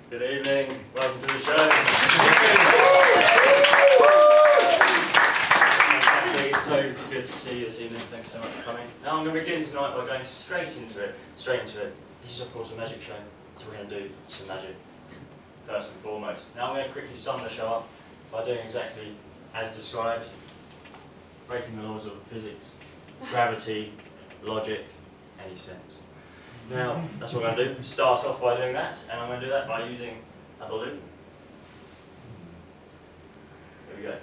Good evening, welcome to the show. Fantastic, it's so good to see you this evening, thanks so much for coming. Now I'm going to begin tonight by going straight into it. This is of course a magic show, so we're going to do some magic first and foremost. Now I'm going to quickly sum the show up by doing exactly as described, breaking the laws of physics, gravity, logic, any sense. Now, that's what I'm going to do. Start off by doing that, and I'm going to do that by using a balloon. Here we go.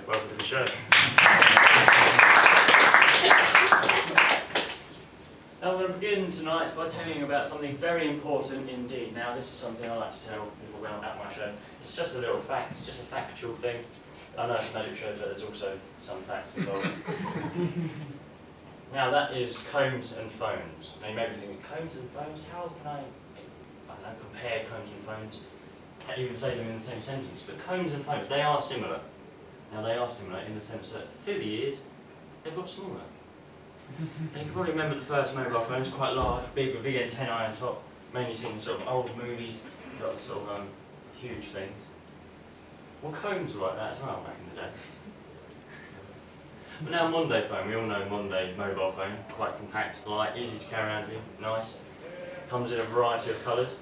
Welcome to the show. Now I'm going to begin tonight by telling you about something very important indeed. Now this is something I like to tell people around at my show. It's just a little fact, it's just a factual thing. I know it's a magic show, but there's also some facts involved. Now that is combs and phones. Now you may be thinking, combs and phones? How can I don't know, compare combs and phones? Can't even say them in the same sentence. But combs and phones, they are similar. Now they are similar in the sense that through the years, they've got smaller. Now you can probably remember the first mobile phones, quite large, big, with big antennae on top, mainly seen in sort of old movies, got sort of huge things. Well, combs were like that as well back in the day. But now Monday phone, we all know Monday mobile phone, quite compact, light, easy to carry around with you, nice. Comes in a variety of colours.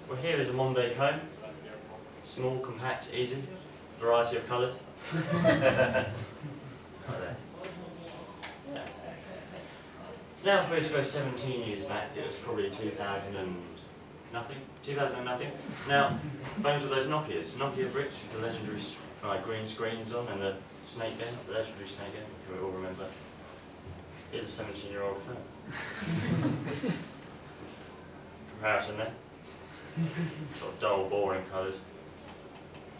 Well, here is a Monday comb, small, compact, easy, variety of colours. Right there. Yeah. So now if we were to go 17 years back, it was probably 2000 and nothing. Now, phones with those Nokia bricks with the legendary green screens on and the snake game, the legendary snake game, who we all remember. Here's a 17-year-old phone. Comparison there. Sort of dull, boring colours.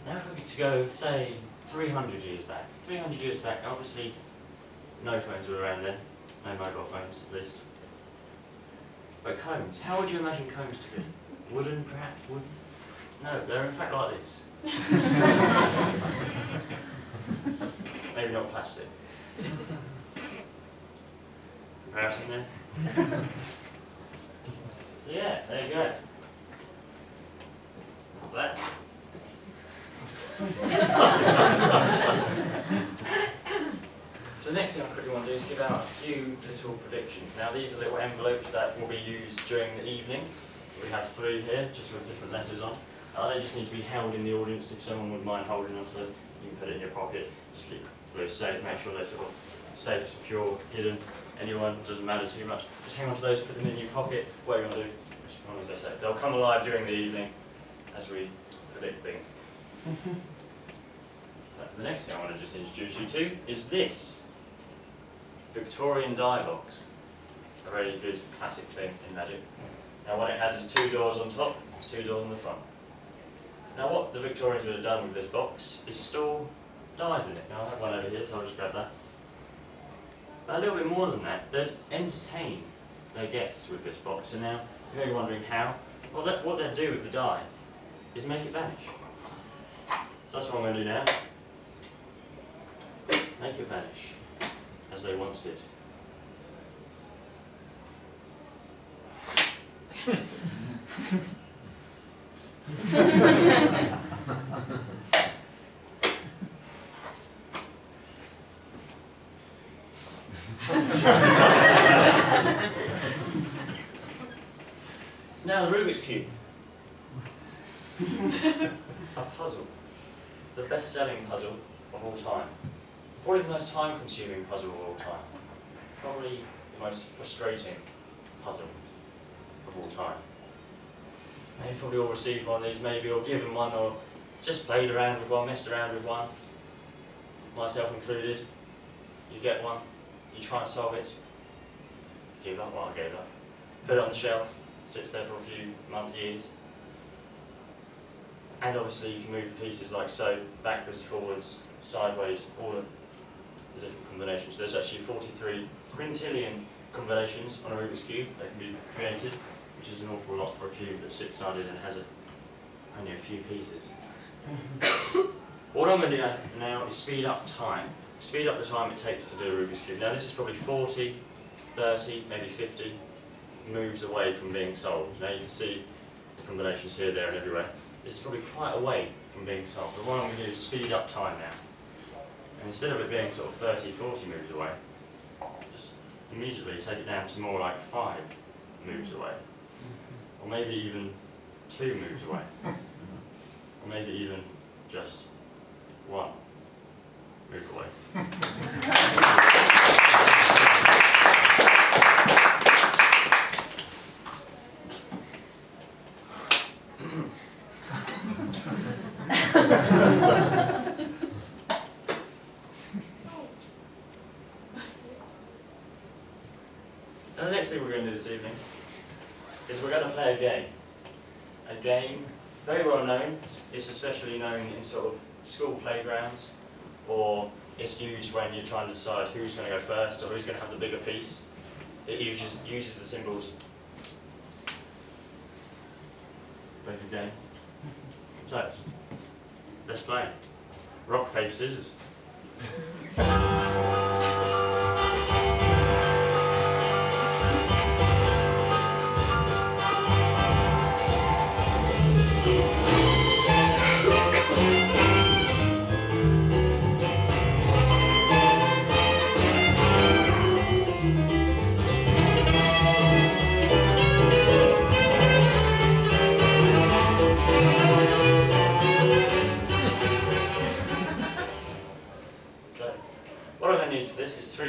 Now if we were to go, say, 300 years back. 300 years back, obviously no phones were around then. No mobile phones, at least. But combs, how would you imagine combs to be? Wooden, perhaps? Wooden? No, they're in fact like this. Maybe not plastic. Comparison there? So yeah, there you go. That's that. So the next thing I quickly want to do is give out a few little predictions. Now these are little envelopes that will be used during the evening. We have 3 here, just with different letters on. They just need to be held in the audience. If someone would mind holding them, so you can put it in your pocket. Just keep those safe, make sure they're sort of safe, secure, hidden. Anyone, doesn't matter too much. Just hang on to those, put them in your pocket, whatever you want to do, as long as they're safe. They'll come alive during the evening as we predict things. The next thing I want to just introduce you to is this Victorian die box. A very good classic thing in Magic. Now what it has is 2 doors on top, 2 doors on the front. Now what the Victorians would have done with this box is store dies in it. Now I have one over here, so I'll just grab that. But a little bit more than that, they'd entertain their guests with this box. And now, if you're wondering how, well, what they'd do with the die is make it vanish. So that's what I'm going to do now. Make it vanish, as they once did. So now the Rubik's Cube. A puzzle. The best-selling puzzle of all time. Probably the most time-consuming puzzle of all time. Probably the most frustrating puzzle of all time. Now, you've probably all received one of these, maybe, or given one, or just played around with one, messed around with one. Myself included. You get one, you try and solve it. Give up, well, I gave up. Put it on the shelf, sits there for a few months, years. And obviously you can move the pieces like so, backwards, forwards, sideways, all of the different combinations. There's actually 43 quintillion combinations on a Rubik's Cube that can be created, which is an awful lot for a cube that's 6-sided and has only a few pieces. What I'm going to do now is speed up time. Speed up the time it takes to do a Rubik's Cube. Now this is probably 40, 30, maybe 50 moves away from being solved. Now you can see the combinations here, there and everywhere. This is probably quite away from being solved. But what I'm going to do is speed up time now. And instead of it being sort of 30, 40 moves away, just immediately take it down to more like 5 moves away. Or maybe even 2 moves away. Or maybe even just 1 move away. And the next thing we're going to do this evening is we're going to play a game. A game very well known. It's especially known in sort of school playgrounds, or it's used when you're trying to decide who's going to go first or who's going to have the bigger piece. It uses the symbols. Very good game. So, let's play. Rock, paper, scissors.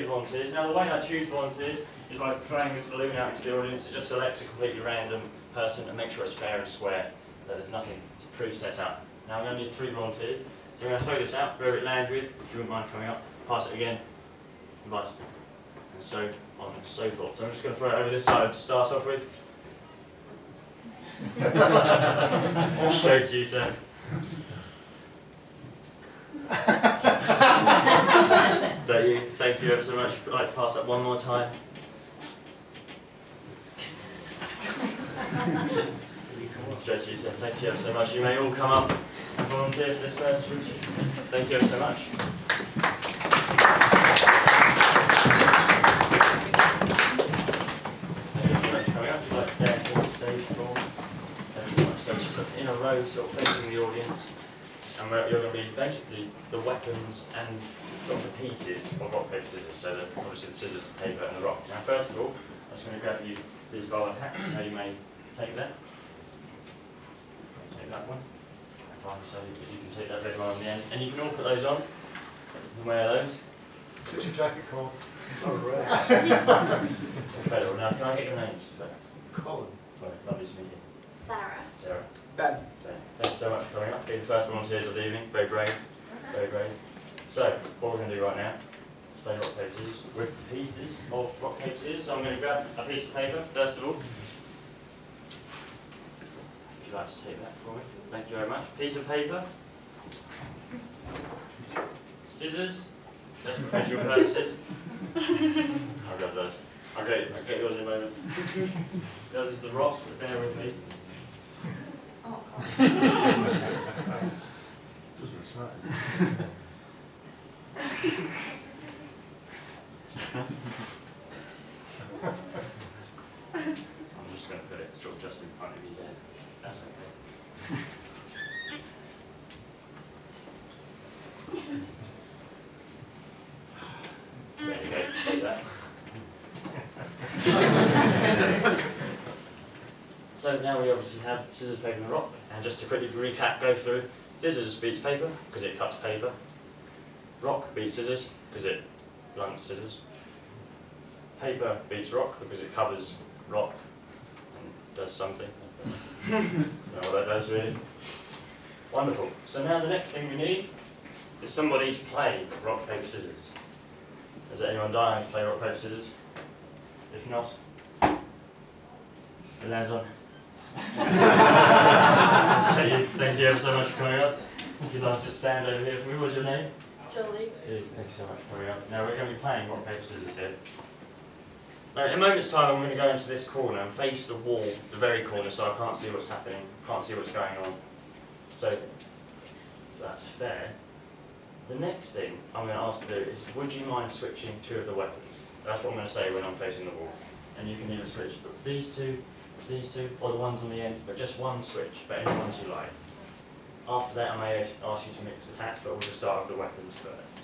Volunteers. Now the way I choose volunteers is by throwing this balloon out into the audience. It just selects a completely random person and makes sure it's fair and square, that there's nothing pre-set up. Now I'm going to need 3 volunteers. So I'm going to throw this out, wherever it lands with, if you wouldn't mind coming up, pass it again, and vice, and so on and so forth. So I'm just going to throw it over this side to start off with. All straight to you, sir. So thank you ever so much. I'd like to pass up one more time. Stretch yourself. Thank you ever so much. You may all come up and volunteer for this first routine. Thank you ever so much. Thank you very much for coming up. If you'd like to stay to the stage floor. So just in a row, sort of facing the audience. And you're going to be basically the weapons and sort of the pieces of rock, paper, scissors. So obviously the scissors, the paper and the rock. Now first of all, I'm just going to grab you these bowler hats. Now you may take that. Take that one. So you can take that red one on the end. And you can all put those on. And wear those. What's your jacket called? Incredible. Now can I get your names first? Colin. Well, lovely to meet you. Sarah. Sarah. Ben. Thank you so much for coming up. Being the first volunteers of the evening. Very brave. Very brave. So, what we're going to do right now is play rock, paper, scissors with pieces of rock, paper, scissors. So I'm going to grab a piece of paper, first of all. Would you like to take that for me? Thank you very much. Piece of paper. Scissors. Just for visual purposes. I'll grab those. I'll get yours in a moment. Yours is the rock, so bear with me. Oh, I'm just going to put it sort of just in front of you there. That's okay. There you go. Take that. So now we obviously have scissors, paper and rock, and just to quickly recap, go through, scissors beats paper, because it cuts paper. Rock beats scissors, because it blunts scissors. Paper beats rock, because it covers rock and does something. I don't know what that does really. Wonderful. So now the next thing we need is somebody to play rock, paper, scissors. Is there anyone dying to play rock, paper, scissors? If not, the lads on. Thank you ever so much for coming up. If you'd like to just stand over here for me, what's your name? Jolie. Thank you so much for coming up. Now we're going to be playing rock, paper, scissors here. Now in a moment's time I'm going to go into this corner and face the wall, the very corner, so I can't see what's happening, can't see what's going on. So that's fair. The next thing I'm going to ask to do is, would you mind switching two of the weapons? That's what I'm going to say when I'm facing the wall. And you can either switch these two, or the ones on the end, but just one switch, but any ones you like. After that I may ask you to mix the hats, but we'll just start with the weapons first.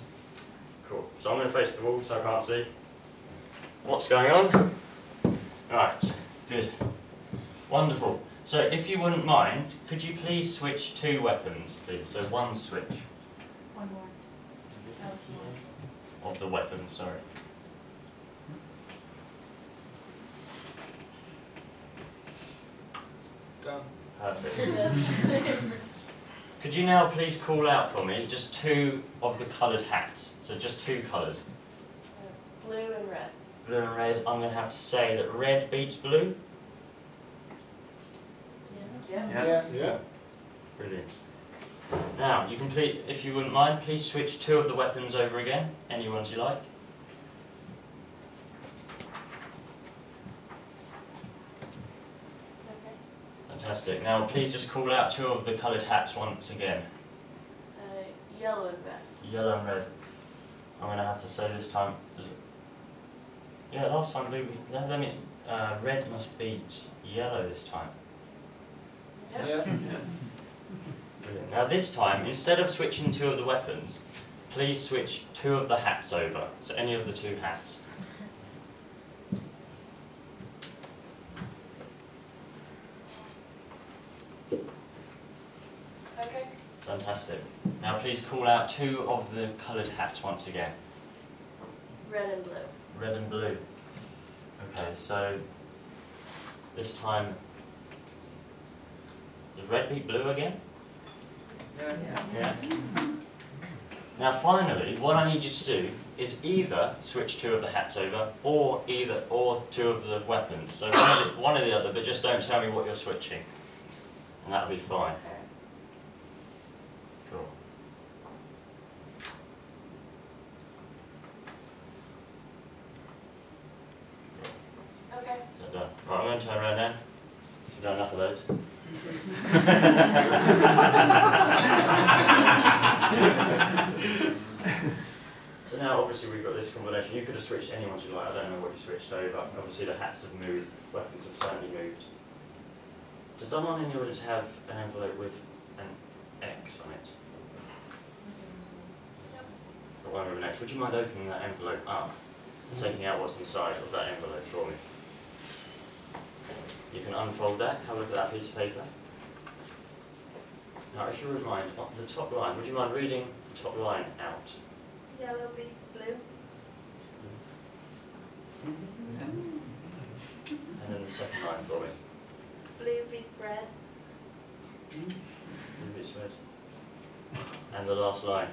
Cool. So I'm going to face the wall so I can't see what's going on. Right, good. Wonderful. So if you wouldn't mind, could you please switch two weapons, please? So one switch. One more. Of the weapons, sorry. Done. Perfect. Could you now please call out for me just two of the coloured hats? So just two colours. Blue and red. Blue and red. I'm going to have to say that red beats blue. Yeah. Yeah. Brilliant. Now, you can please, if you wouldn't mind, please switch two of the weapons over again. Any ones you like. Okay. Fantastic. Now, please just call out two of the coloured hats once again. Yellow and red. Yellow and red. I'm going to have to say this time. Yeah, last time blue. Red must beat yellow this time. Yeah. Brilliant. Now this time, instead of switching two of the weapons, please switch two of the hats over. So any of the two hats. Okay. Fantastic. Now please call out two of the coloured hats once again. Red and blue. Red and blue. Okay, so this time, does red beat blue again? Yeah. Now finally, what I need you to do is either switch two of the hats over, or two of the weapons. So one or the other, but just don't tell me what you're switching, and that'll be fine. Cool. Okay. Is that done? Right, I'm going to turn around now. You've done enough of those. So now obviously we've got this combination. You could have switched anyone you like. I don't know what you switched over. Obviously the hats have moved, weapons have certainly moved. Does someone in the audience have an envelope with an X on it? Got one with an X. Would you mind opening that envelope up and taking out what's inside of that envelope for me? You can unfold that, have a look at that piece of paper. Now if you would mind, on the top line, would you mind reading the top line out? Yellow beats blue. And then the second line for me. Blue beats red. Blue beats red. And the last line.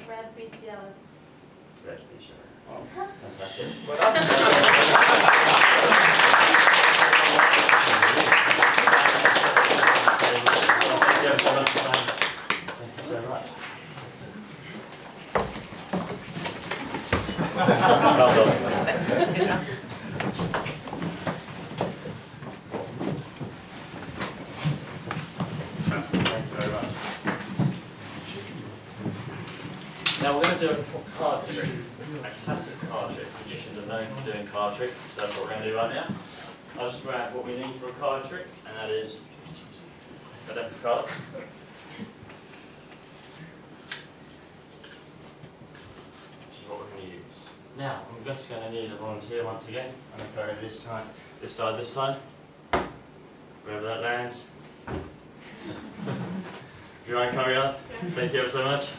Red beats yellow. Red beats yellow. Fantastic. Well done. Thank you so much. Well done. Thank you very much. Now we're going to do a card trick, a classic card trick. Magicians are known for doing card tricks, so that's what we're going to do right now. I'll just grab what we need for a card trick, and that is a deck of cards. Which is what we're going to use. Now, I'm just going to need a volunteer once again. I'm going to throw it this side this time. Wherever that lands. Do you mind coming up? Yeah. Thank you ever so much.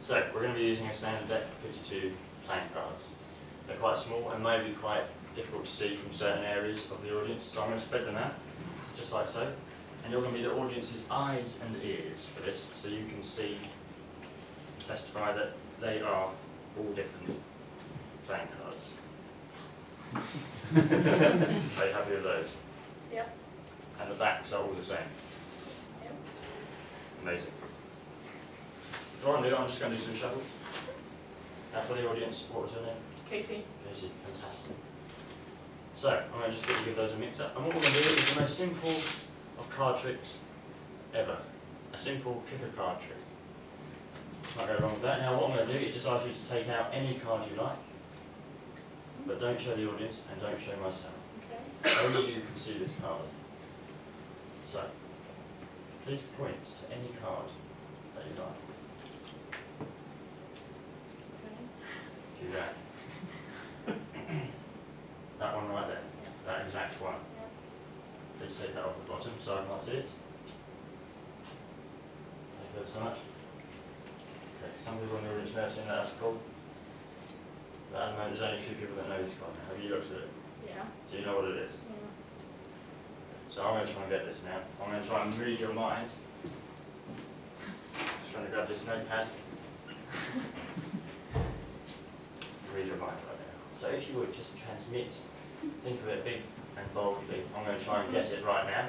So, we're going to be using a standard deck of 52 playing cards. They're quite small and may be quite difficult to see from certain areas of the audience, so I'm going to spread them out, just like so. And you're going to be the audience's eyes and ears for this, so you can see, testify that they are all different playing cards. Are you happy with those? Yep. And the backs are all the same? Yep. Amazing. So what I'm doing, I'm just going to do some shuffles. Now for the audience, what was your name? Casey. Casey, fantastic. So, I'm going to just quickly give those a mix up. And what we're going to do is the most simple of card tricks ever. A simple pick a card trick. Can't go wrong with that. Now what I'm going to do is just ask you to take out any card you like, but don't show the audience and don't show myself. Okay. Only you can see this card. So, please point to any card that you like. Do that. That one right there. That exact one. Please take that off the bottom so I can't see it. Thank you ever so much. Okay, some people in the audience may have seen that, that's cool. But at the moment there's only a few people that know this card now. Have you looked at it? Yeah. So you know what it is? Yeah. So I'm going to try and get this now. I'm going to try and read your mind. Just trying to grab this notepad. Read your mind right now. So if you would just transmit, think of it big and boldly. I'm going to try and get it right now.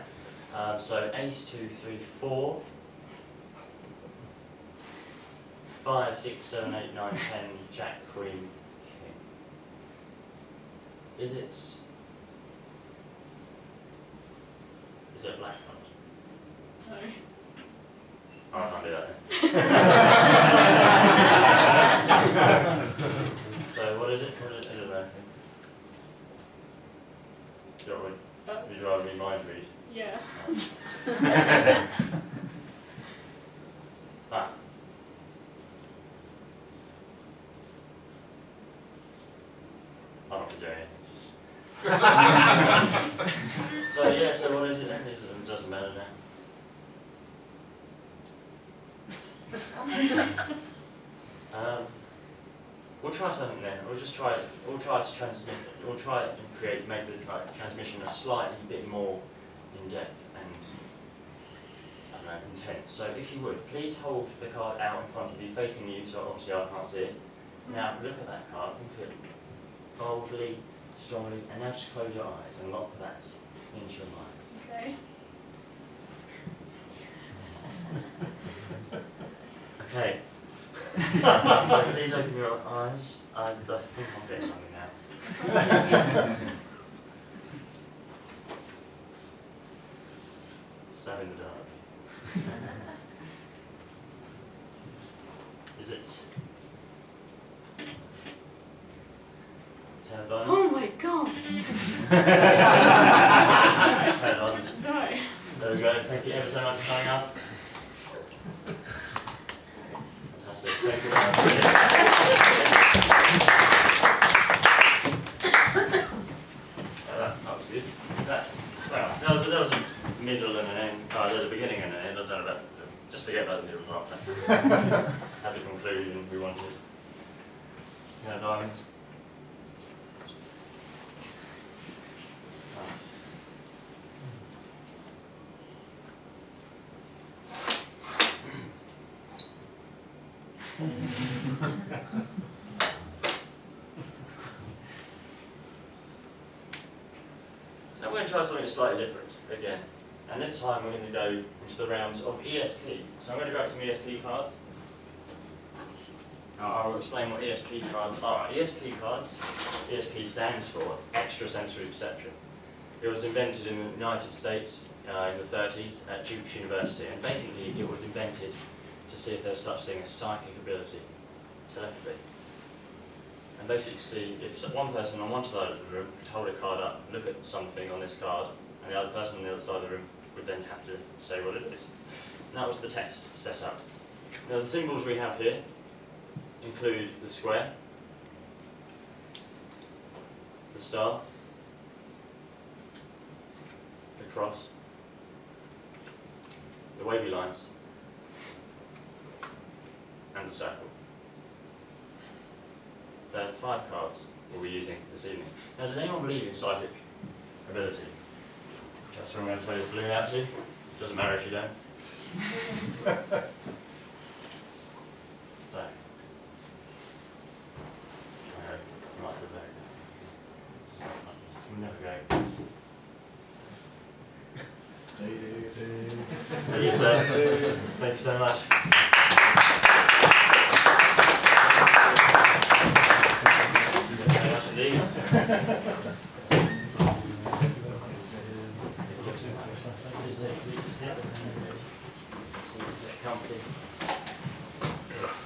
So ace, 2, 3, 4, 5, 6, 7, 8, 9, 10, jack, queen, king. Is it a black card? No. Oh, I can't do that then. So what is it? What is it? Is it there? Would you rather me mind read? Yeah. Ah. I'm not doing it. So yeah, so what is it then? It doesn't matter now. We'll try something then. We'll just try. We'll try to transmit. We'll try and make the transmission a slightly bit more in depth and I don't know, intense. So if you would, please hold the card out in front of you, facing you, so obviously I can't see it. Now look at that card. Think of it boldly, strongly, and now just close your eyes and lock that into your mind. Okay. Okay. So please open your eyes. I think I'm getting something now. Stab in the dark. Is it? Ten of diamonds? Oh my god. 10 of diamonds. Sorry. There we go. Thank you ever so much for coming up. Fantastic. Thank you very much. That was good. Well, there was a middle and an end. Oh, there's a beginning and an end. I don't know about. Just forget about the middle part. Have the conclusion we wanted. Yeah, diamonds. Now we're going to try something slightly different again, and this time we're going to go into the realms of ESP. So I'm going to grab some ESP cards. Now I'll explain what ESP cards are. ESP cards, ESP stands for extrasensory perception. It was invented in the United States in the 30s at Duke University, and basically it was invented to see if there's such thing as psychic ability, telepathy. And basically see if one person on one side of the room could hold a card up, look at something on this card, and the other person on the other side of the room would then have to say what it is. And that was the test set up. Now the symbols we have here include the square, the star, the cross, the wavy lines, and the circle. There are 5 cards we'll be using this evening. Now, does anyone believe in psychic ability? That's where I'm going to throw the balloon out to. Doesn't matter if you don't. So, right for the back. Never go. Thank you, sir. Thank you so much.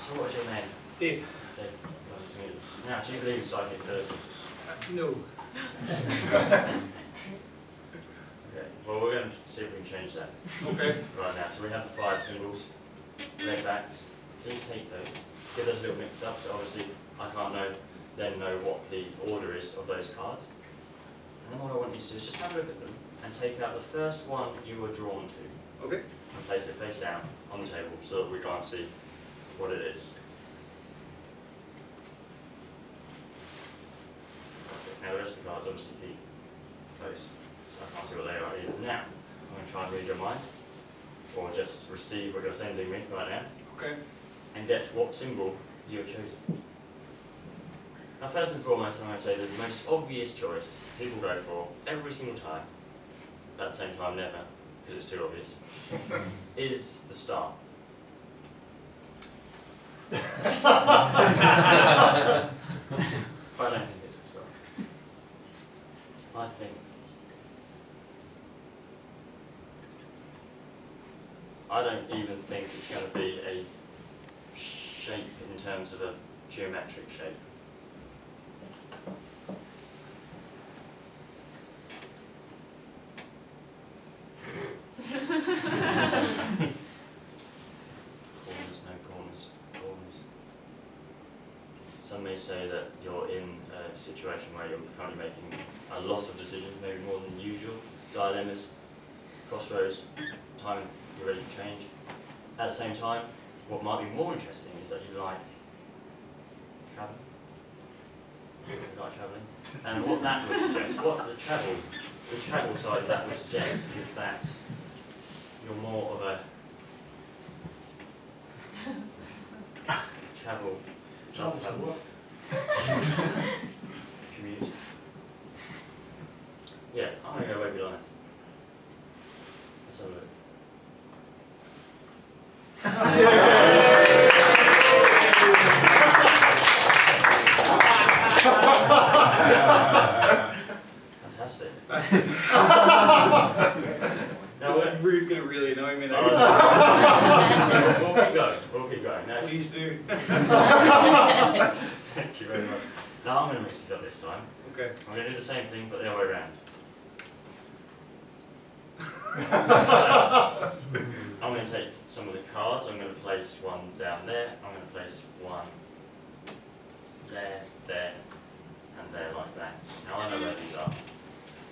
So what's your name? Dave. Dave. Nice to meet you. Now, do you believe in psychic ability? No. Okay, well we're going to see if we can change that Okay. right now. So we have the 5 symbols, red backs. Please take those. Give those a little mix up, so obviously I can't then know what the order is of those cards. And then what I want you to do is just have a look at them and take out the first one you were drawn to. Okay. And place it face down on the table so that we can't see what it is. That's it. Now the rest of the cards obviously keep close, so I can't see what they are either. Now, I'm going to try and read your mind, or just receive what you're sending me right now, Okay. and get what symbol you have chosen. Now first and foremost, I'm going to say that the most obvious choice people go for every single time, at the same time never, because it's too obvious, is the star. But I don't think it's the star. I think I don't even think it's going to be a shape in terms of a geometric shape. Corners, no corners, corners. Some may say that you're in a situation where you're currently making a lot of decisions, maybe more than usual, dilemmas, crossroads, time you're ready to change. At the same time, what might be more interesting is that you like travelling. You like travelling. And what that would suggest, what the travel side of that would suggest is that you're more of a travel commute. Yeah, I'm going to go wavy lines. Let's have a look. You're gonna really annoy me now. We'll keep going. We'll keep going. Now, Please do. thank you very much. Now I'm going to mix these up this time. Okay. I'm going to do the same thing, but the other way around. I'm going to take some of the cards. I'm going to place one down there. I'm going to place one there, there, and there like that. Now I know where these are.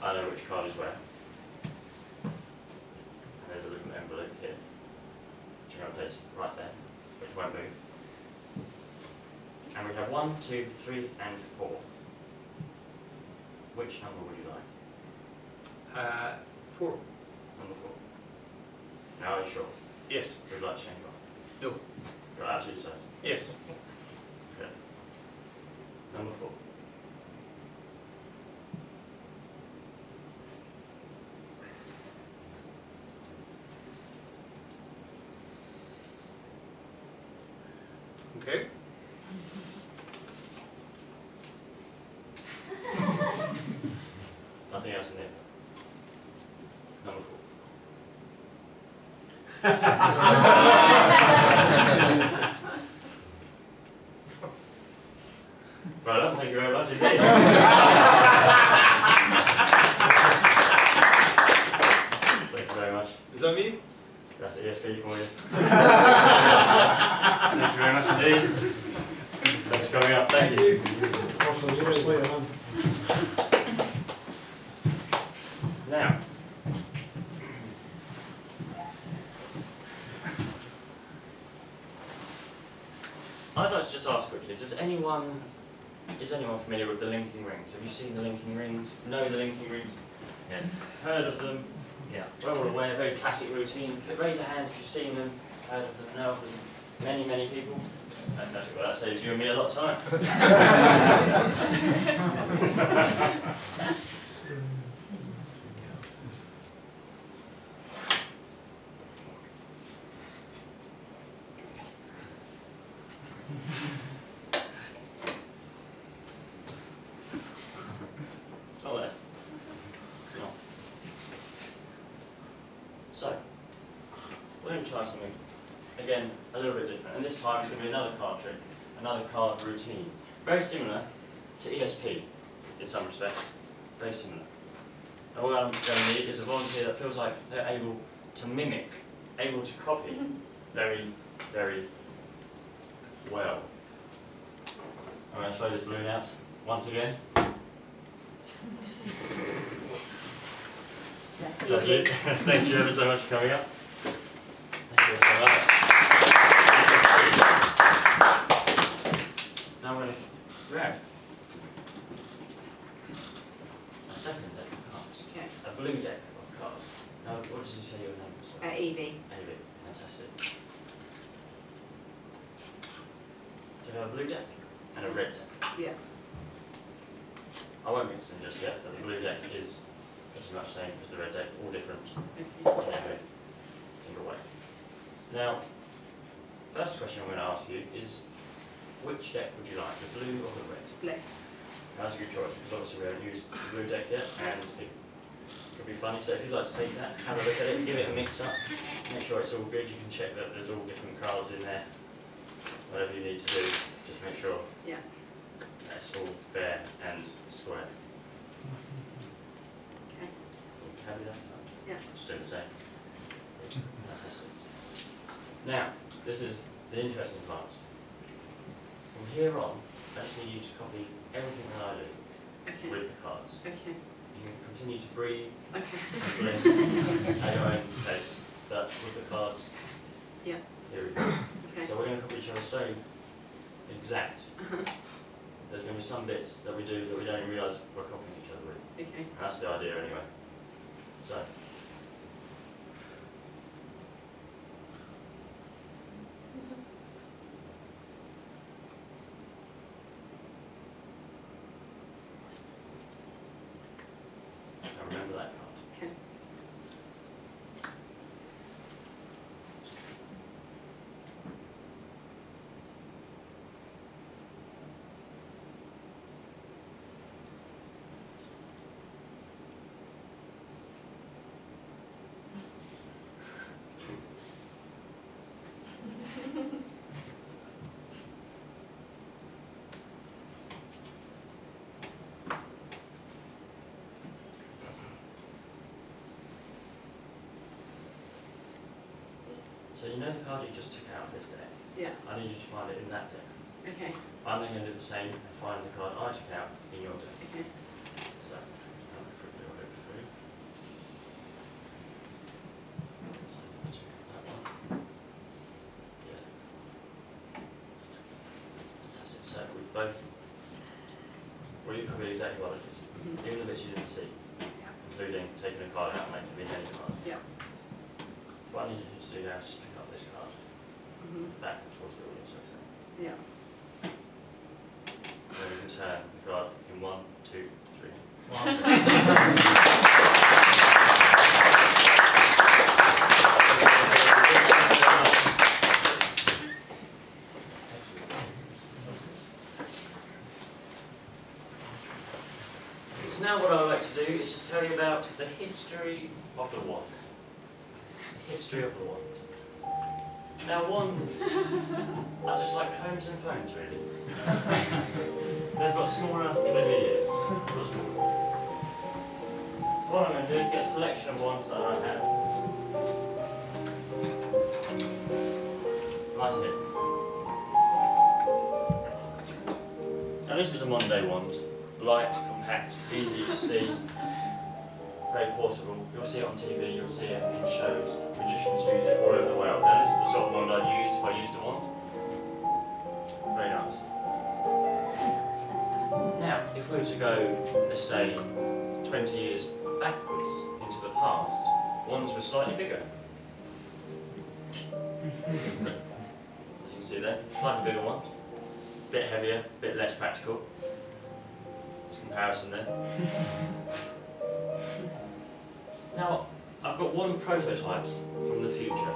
I know which card is where. And there's a little envelope here, which I'm going to place right there, which won't move. And we have 1, 2, 3, and 4. Which number would you like? 4. Number 4. Now are you sure? Yes. Would you like to change one? No. You're absolutely certain. Yes. Okay. Number 4. Okay. Nothing else in there. Number 4. Right up, thank you very much indeed. Thank you very much. Is that me? That's ESP for you. Thank you very much indeed. Thanks for coming up, thank you. Now, I'd like to just ask quickly, is anyone familiar with the linking rings? Have you seen the linking rings? Know the linking rings? Yes. Heard of them? Yeah. Well aware, very classic routine. Raise a hand if you've seen them, heard of them, know of them. Many, many people. Fantastic. Well, that saves you and me a lot of time. It's not there. It's not. So, we're going to try something, again, a little bit different. And this time it's going to be another card trick, another card routine. Very similar to ESP in some respects. Very similar. And what I'm going to need is a volunteer that feels like they're able to mimic, able to copy very, very well. I'm going to throw this balloon out once again. Lovely. Thank you ever so much for coming up. Thank you ever so much. Now I'm going to grab a second deck of cards. Okay. A blue deck of cards. Now, what did you say your name was? Evie. Evie. Fantastic. Do you have a blue deck and a red deck? Yeah. I won't mix them just yet, but the blue deck is pretty much the same as the red deck, all different Okay. in every single way. Now, first question I'm going to ask you is, which deck would you like, the blue or the red? Blue. That's a good choice, because obviously we haven't used the blue deck yet, and it could be funny, so if you'd like to take that, have a look at it, give it a mix up, make sure it's all good, you can check that there's all different cards in there, whatever you need to do, just make sure Yeah. that's all fair and square. Okay. Happy with that? Yeah. Just doing the same. Fantastic. Now, this is the interesting part. From here on, I just need you to copy everything that I do Okay. with the cards. Okay. You can continue to breathe Okay. and blink at your own pace, but with the cards, Yeah. here we go. Okay. So we're going to copy each other so exact. There's going to be some bits that we do that we don't even realise we're copying each other with. Okay. And that's the idea anyway. So. Now remember that card. Okay. So you know the card you just took out of this deck? Yeah. I need you to find it in that deck. Okay. I'm then going to do the same and find the card I took out in your deck. Okay. So, have a quick little look through. That one. Yeah. That's it. So we both. Well, you covered exactly what it is. Even the bits you didn't see, Yeah. including taking a card out and making it any card. Yeah. What I need you to do now is just pick up this card back towards the audience. Okay? Yeah. And then you can turn the card in 1, 2, 3. So now what I would like to do is just tell you about the history of the wand. The history of the wand. Now wands are just like combs and phones really. They've got smaller, thinner ears. What I'm going to do is get a selection of wands that I have. Right here. Now this is a Monday wand. Light, compact, easy to see, very portable. You'll see it on TV, you'll see it in shows. Magicians use it all over the world. Now this is the sort of wand I'd use if I used a wand. Very nice. Now, if we were to go, let's say, 20 years backwards into the past, wands were slightly bigger. As you can see there, slightly bigger wand. Bit heavier, bit less practical. Comparison there. Now, I've got one prototype from the future.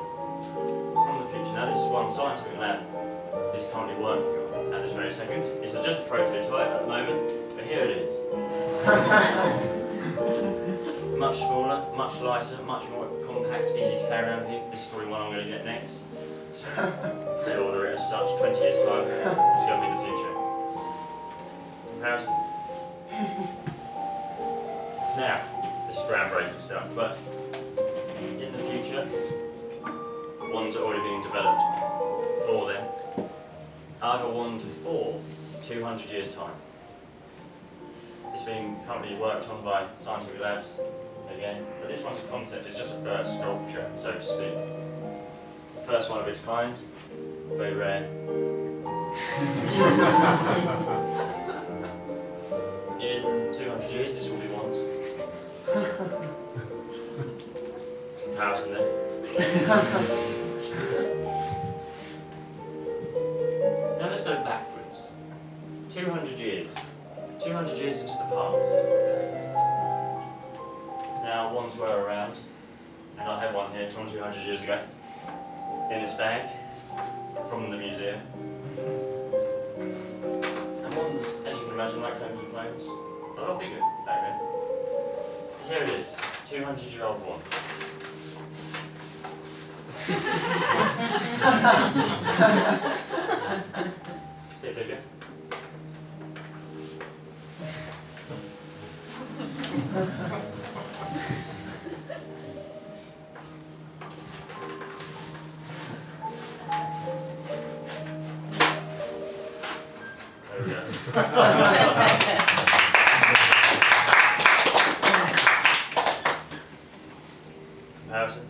Now, this is one scientific lab is currently working on at this very second. It's just a prototype at the moment, but here it is. Much smaller, much lighter, much more compact, easy to carry around here. This is probably one I'm going to get next. So, pre-order it as such, 20 years time. It's going to be the future. Comparison. Now, this is groundbreaking stuff, but in the future, wands are already being developed for them. I have a wand for 200 years' time. It's being currently worked on by scientific labs again, but this one's a concept, it's just a first sculpture, so to speak. The first one of its kind, very rare. In 200 years, this will be wands. Comparison there. Now let's go backwards. 200 years. 200 years into the past. Now, wands were around, and I had one here from 200 years ago, in this bag, from the museum. And wands, as you can imagine, like combs and flames, a lot bigger back then. So here it is, 200-year-old wand. Bit bigger. There we go. Comparison.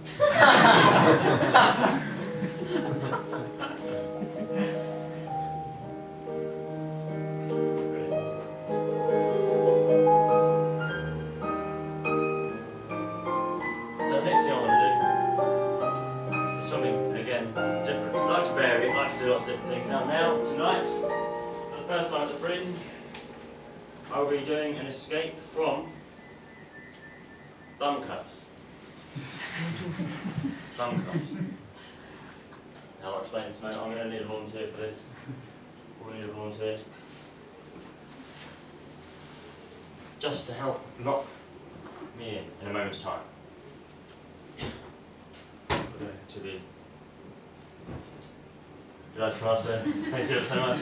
The next thing I want to do is something, again, different. I like to vary, I like to do lots of different things. Now, tonight, for the first time at the Fringe, I will be doing an escape from thumb cuffs. Thumb cuffs. Now I'll explain this in a moment. I'm going to need a volunteer for this. We'll need a volunteer. Just to help lock me in a moment's time. To the guys class there. Thank you so much.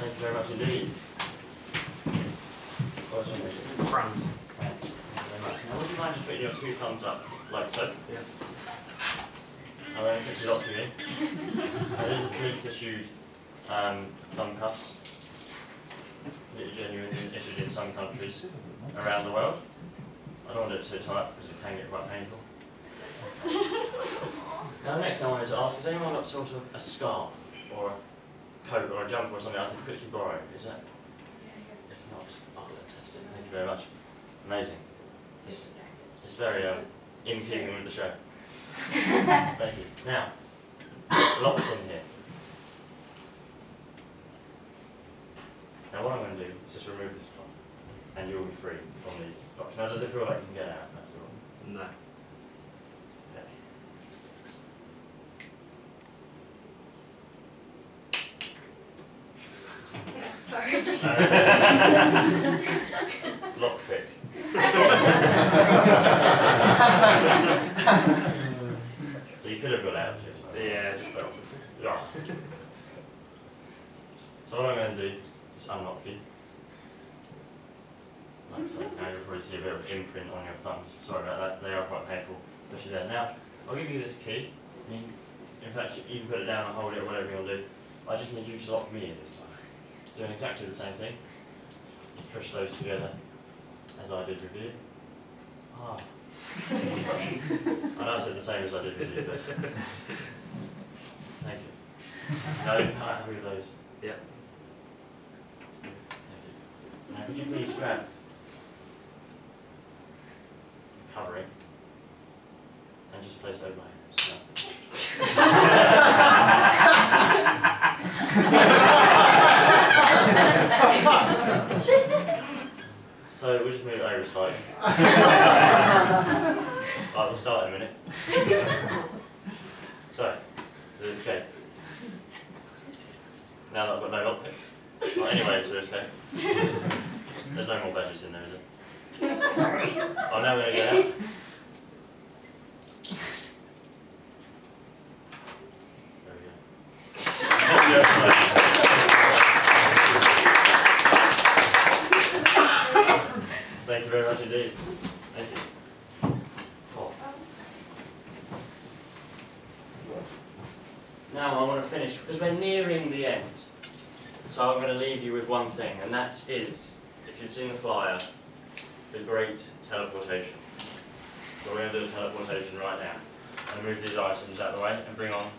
Thank you very much indeed. Franz. Thanks very much. Now, would you mind just putting your 2 thumbs up, like so? Yeah. I'm going to quickly lock you in. These are police-issued thumb cuffs. That are genuinely issued in some countries around the world. I don't want to do it too tight because it can get quite painful. Now the next thing I wanted to ask, has anyone got sort of a scarf or a coat or a jumper or something I could quickly borrow? Is that? If not, oh fantastic, thank you very much. Amazing. It's very in keeping with the show. Thank you. Now, lots in here. Now what I'm going to do is just remove this cloth and you'll be free from these locks. Now does it feel like you can get out? That's all. No. Sorry. Lockpick. So you could have got out of it. Yeah, just better. Yeah. So what I'm going to do is unlock you. Like so. Now you'll probably see a bit of imprint on your thumbs. Sorry about that, they are quite painful, especially there. Now, I'll give you this key. In fact, you can put it down or hold it or whatever you want to do. I just need you to lock me in this time. Doing exactly the same thing. Just push those together as I did with you. Ah. I know I said the same as I did with you, but thank you. No, I'm not happy with those. Yeah. Thank you. Now, could you please grab the covering and just place it over my hands? So we'll just move it over slightly. Right, we'll start in a minute. So, to escape. Now that I've got no lockpicks. Well, anyway, to escape. There's no more badges in there, is it? Oh, now we're going to get out. There we go. Thank you very much indeed. Thank you. Oh. Now I want to finish, because we're nearing the end. So I'm going to leave you with one thing, and that is, if you've seen the flyer, the great teleportation. So we're going to do a teleportation right now. I'm going to move these items out of the way and bring on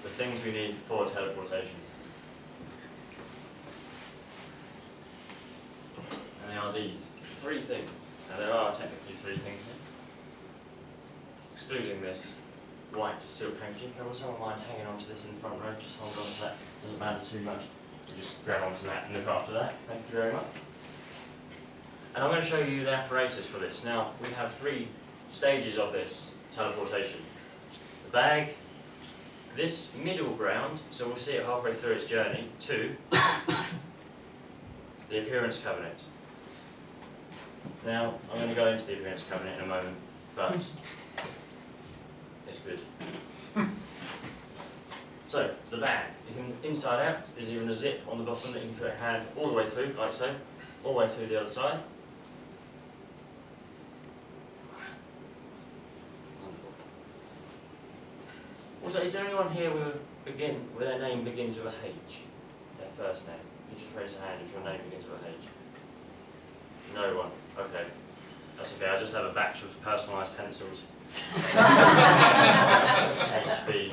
the things we need for teleportation. And they are these 3 things. Now there are technically 3 things here. Excluding this white silk handkerchief. Now will someone mind hanging on to this in the front row? Just hold on to that. Doesn't matter too much. You just grab onto that and look after that. Thank you very much. And I'm going to show you the apparatus for this. Now we have 3 stages of this teleportation. The bag, this middle ground, so we'll see it halfway through its journey, 2, the appearance cabinet. Now, I'm going to go into the appearance cabinet in a moment, but it's good. So, the bag. You can, inside out, there's even a zip on the bottom that you can put a hand all the way through, like so, all the way through the other side. Also, is there anyone here with their name begins with a H? Their first name? You just raise a hand if your name begins with a H. No one. Okay. That's okay. I just have a batch of personalised pencils. HB.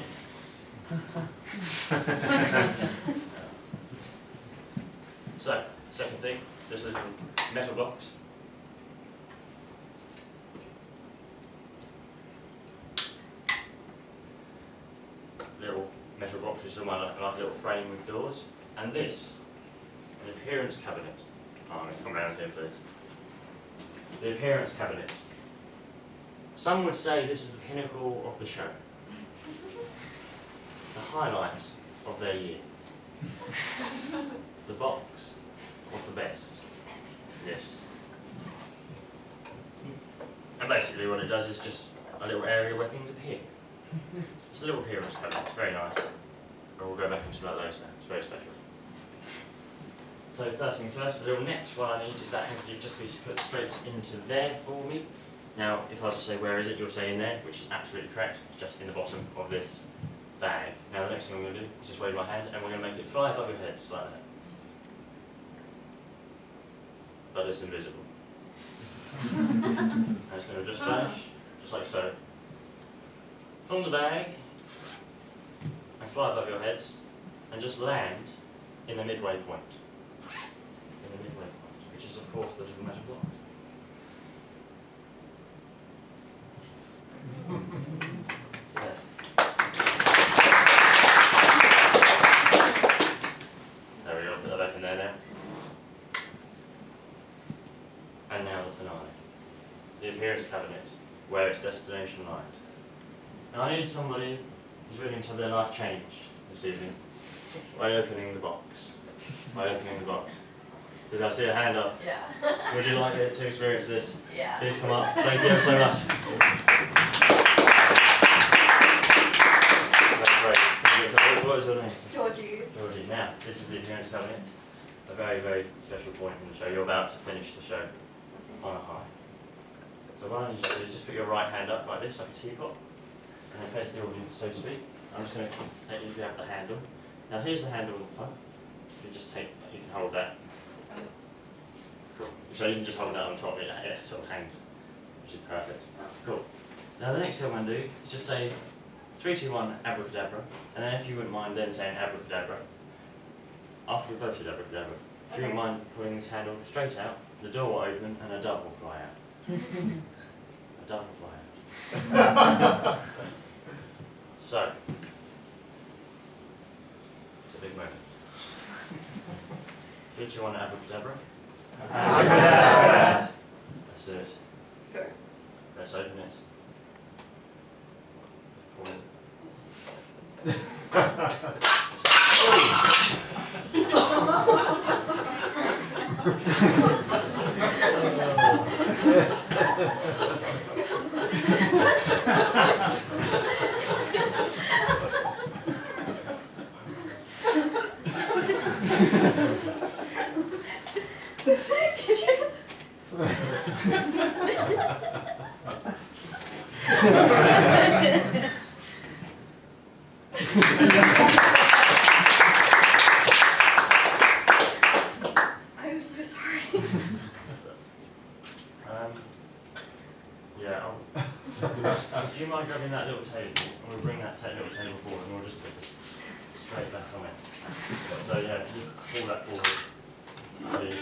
So, second thing, this little metal box. Little metal box is somewhere like a little frame with doors. And this, an appearance cabinet. Oh, I'm going to come around here for this. The appearance cabinet. Some would say this is the pinnacle of the show. The highlight of their year. The box of the best. Yes. And basically what it does is just a little area where things appear. It's a little appearance cabinet, it's very nice. But we'll go back into that later, it's very special. So first things first, the little next one I need is that handkerchief just to be put straight into there for me. Now, if I was to say where is it, you'll say in there, which is absolutely correct. It's just in the bottom of this bag. Now the next thing I'm going to do is just wave my hand and we're going to make it fly above your heads like that. But it's invisible. And it's going to just vanish, just like so. From the bag, and fly above your heads, and just land in the midway point. In the midway point, which is of course the little metal block. There. There we go, put that back in there now. And now the finale. The appearance cabinet, where its destination lies. Now I need somebody who's willing to have their life changed this evening by opening the box. By opening the box. Did I see a hand up? Yeah. Would you like to experience this? Yeah. Please come up. Thank you so much. That's great. What is your name? Georgie. Georgie. Now, this is the appearance cabinet. A very, very special point in the show. You're about to finish the show on a high. So what I need you to do is just put your right hand up like this, like a teapot, and then face the audience, so to speak. I'm just going to let you grab the handle. Now here's the handle on the front. You just take, you can hold that. Cool. So you can just hold that on top, it sort of hangs, which is perfect. Cool. Now the next thing I'm going to do is just say 3, 2, 1, abracadabra, and then if you wouldn't mind then saying abracadabra, after we both did abracadabra, if you wouldn't mind pulling this handle straight out, the door will open and a dove will fly out. A dove will fly out. So, it's a big moment. 3, 2, 1, abracadabra. Abracadabra. Let's do it. Okay. Let's open it. Pull it. I'm so sorry. Yeah, do you mind grabbing that little table, and we'll bring that little table forward, and we'll just put this straight back on it. So yeah, if you pull that forward, please.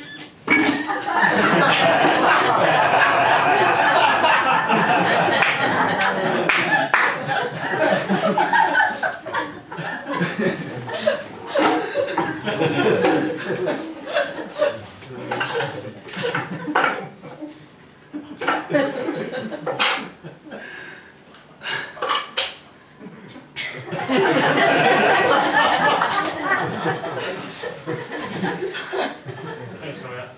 Thanks for that.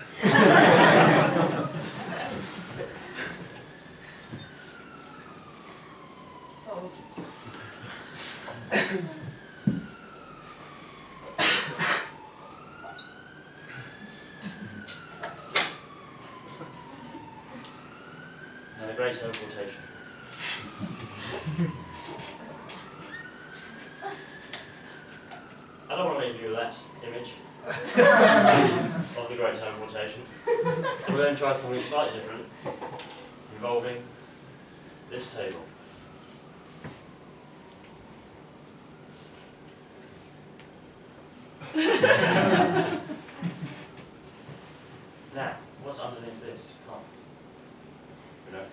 And a great teleportation. I don't want to leave you with that image of the great teleportation. So we're going to try something slightly different, involving this table. Now, what's underneath this? Can't. You know.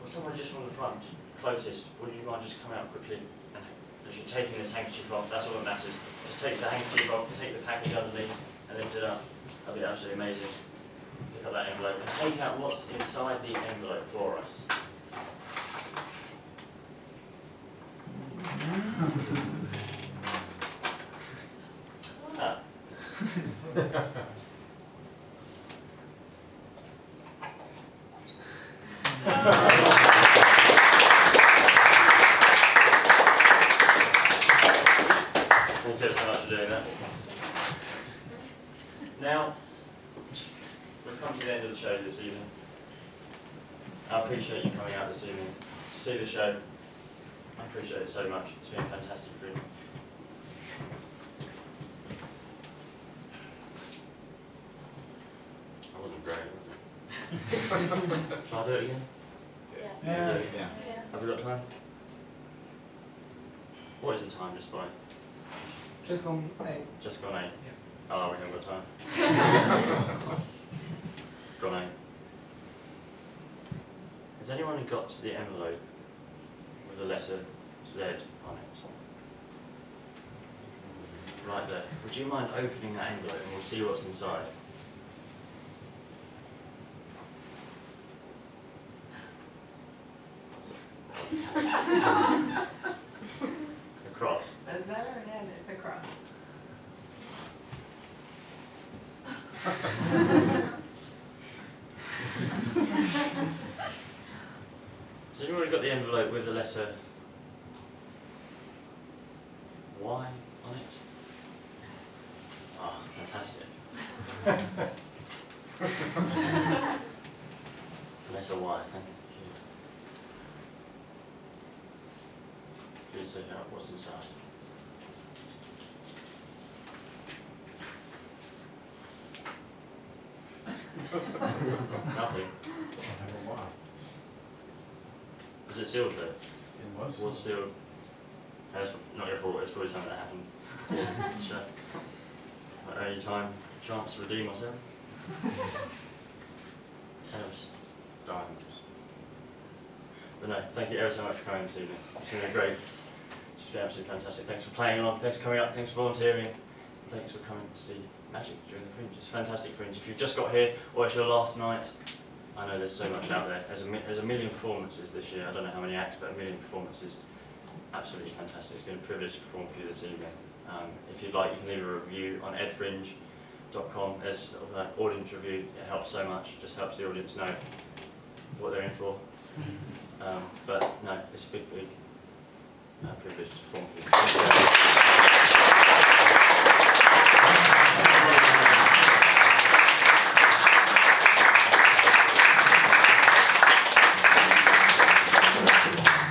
Well, someone just from the front, closest, would you mind just come out quickly and as you're taking this handkerchief off, that's all that matters. Just take the handkerchief off, take the package underneath and lift it up. That'll be absolutely amazing. Pick up that envelope and take out what's inside the envelope for us. Ah. Thank you so much for doing that. we've come to the end of the show this evening. I appreciate you coming out this evening to see the show. I appreciate it so much. It's been fantastic for you. That wasn't great, was it? Shall I do it again? Yeah. Yeah. Have we got time? What is the time just by? Just gone 8. Just gone 8. Oh, we haven't got time. Gone 8. Has anyone got the envelope with the letter Z on it? Right there. Would you mind opening that envelope and we'll see what's inside? A cross. Is that or an N? It's a cross. Has anyone got the envelope with the letter Y on it? Ah, fantastic. Letter Y, thank you. Please say out what's inside. Nothing. Was it sealed though? It was. Was sealed. That's not your fault, it's probably something that happened before the show. At any time, chance to redeem myself. 10 of diamonds. But no, thank you ever so much for coming this evening. It's been it's been absolutely fantastic. Thanks for playing along, thanks for coming up, thanks for volunteering, and thanks for coming to see Magic during the Fringe. It's a fantastic Fringe. If you've just got here, or it's your last night, I know there's so much out there. There's a million performances this year. I don't know how many acts, but a million performances. Absolutely fantastic. It's been a privilege to perform for you this evening. If you'd like, you can leave a review on edfringe.com as sort of an audience review. It helps so much. It just helps the audience know what they're in for. But no, it's a big privilege to perform for you. Thank you very much.